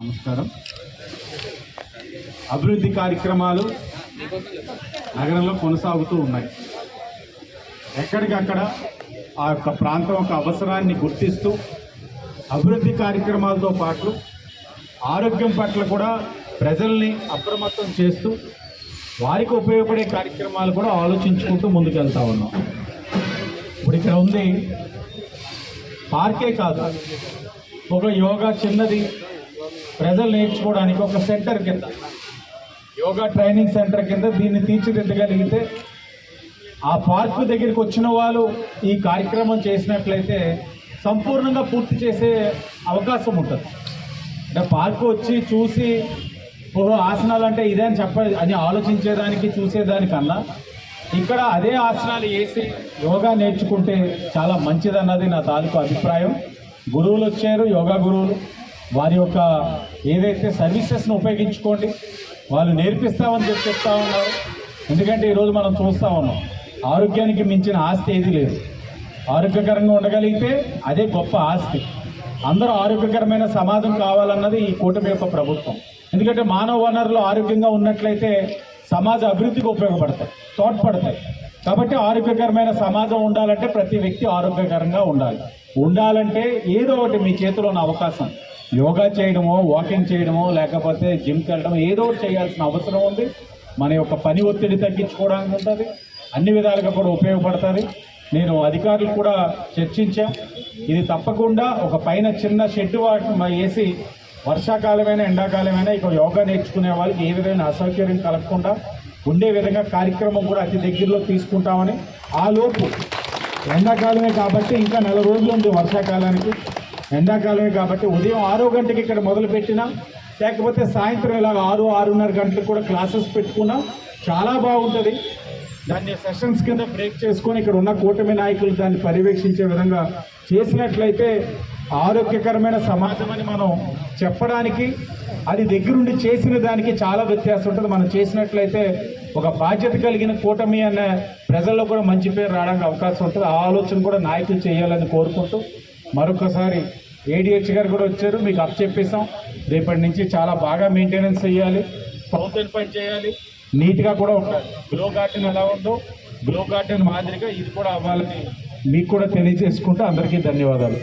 నమస్కారం. అభివృద్ధి కార్యక్రమాలు నగరంలో కొనసాగుతూ ఉన్నాయి. ఎక్కడికక్కడ ఆ యొక్క ప్రాంతం యొక్క అవసరాన్ని గుర్తిస్తూ అభివృద్ధి కార్యక్రమాలతో పాటు ఆరోగ్యం పట్ల కూడా ప్రజల్ని అప్రమత్తం చేస్తూ వారికి ఉపయోగపడే కార్యక్రమాలు కూడా ఆలోచించుకుంటూ ముందుకెళ్తా ఉన్నాం. ఇప్పుడు ఇక్కడ ఉంది పార్కే కాదు, ఒక యోగా చిన్నది ప్రజలు నేర్చుకోవడానికి ఒక సెంటర్ కింద, యోగా ట్రైనింగ్ సెంటర్ కింద దీన్ని తీర్చిదిద్దగలిగితే ఆ పార్కు దగ్గరికి వచ్చిన వాళ్ళు ఈ కార్యక్రమం చేసినట్లయితే సంపూర్ణంగా పూర్తి చేసే అవకాశం ఉంటుంది. అంటే పార్కు వచ్చి చూసి ఓహో ఆసనాలు అంటే ఇదే అని ఆలోచించేదానికి చూసేదానికన్నా ఇక్కడ అదే ఆసనాలు వేసి యోగా నేర్చుకుంటే చాలా మంచిదన్నది నా తాలూకు అభిప్రాయం. గురువులు వచ్చారు, యోగా గురువులు, వారి యొక్క ఏదైతే సర్వీసెస్ను ఉపయోగించుకోండి, వాళ్ళు నేర్పిస్తామని చెప్తా ఉన్నారు. ఎందుకంటే ఈరోజు మనం చూస్తూ ఉన్నాం, ఆరోగ్యానికి మించిన ఆస్తి ఏది లేదు. ఆరోగ్యకరంగా ఉండగలిగితే అదే గొప్ప ఆస్తి. అందరూ ఆరోగ్యకరమైన సమాజం కావాలన్నది ఈ కూటమి యొక్క ప్రభుత్వం. ఎందుకంటే మానవ వనరులు ఆరోగ్యంగా ఉన్నట్లయితే సమాజ అభివృద్ధికి ఉపయోగపడతాయి, తోడ్పడతాయి. కాబట్టి ఆరోగ్యకరమైన సమాజం ఉండాలంటే ప్రతి వ్యక్తి ఆరోగ్యకరంగా ఉండాలంటే ఏదో ఒకటి మీ చేతిలో ఉన్న అవకాశం, యోగా చేయడమో, వాకింగ్ చేయడమో, లేకపోతే జిమ్కి వెళ్ళడం, ఏదో ఒకటి చేయాల్సిన అవసరం ఉంది. మన యొక్క పని ఒత్తిడి తగ్గించుకోవడానికి ఉంటుంది, అన్ని విధాలుగా కూడా ఉపయోగపడుతుంది. నేను అధికారులు కూడా చర్చించాం, ఇది తప్పకుండా ఒక పైన చిన్న షెడ్ వేసి వర్షాకాలమైనా ఎండాకాలమైనా ఇక్కడ యోగా నేర్చుకునే వాళ్ళకి ఏ విధమైన అసౌకర్యం కలగకుండా ఉండే విధంగా కార్యక్రమం కూడా అతి దగ్గరలో తీసుకుంటామని. ఆ లోపు ఎండాకాలమే కాబట్టి ఇంకా 4 రోజులు ఉంది వర్షాకాలానికి. ఎండాకాలమే కాబట్టి ఉదయం 6 గంటకి ఇక్కడ మొదలుపెట్టినా, లేకపోతే సాయంత్రం ఇలా 6-6:30 గంటలకు కూడా క్లాసెస్ పెట్టుకున్నా చాలా బాగుంటుంది. దాన్ని సెషన్స్ కింద బ్రేక్ చేసుకొని ఇక్కడ ఉన్న కూటమి నాయకులు దాన్ని పర్యవేక్షించే విధంగా చేసినట్లయితే ఆరోగ్యకరమైన సమాజం అని మనం చెప్పడానికి, అది దగ్గరుండి చేసిన దానికి చాలా వ్యత్యాసం ఉంటుంది. మనం చేసినట్లయితే ఒక బాధ్యత కలిగిన కూటమి అన్న ప్రజల్లో కూడా మంచి పేరు రావడానికి అవకాశం ఉంటుంది. ఆ ఆలోచన కూడా నాయకులు చేయాలని కోరుకుంటూ మరొకసారి ఏడిహెచ్ గారు కూడా వచ్చారు, మీకు అప్ చెప్పేసాం. రేపటి నుంచి చాలా బాగా మెయింటెనెన్స్ చేయాలి, ఫౌంటైన్ పని చేయాలి, నీట్గా కూడా ఉండాలి. గ్లో గార్డెన్ ఎలా ఉందో గ్లో గార్డెన్ మాదిరిగా ఇది కూడా అవ్వాలని మీకు కూడా తెలియజేసుకుంటూ అందరికీ ధన్యవాదాలు.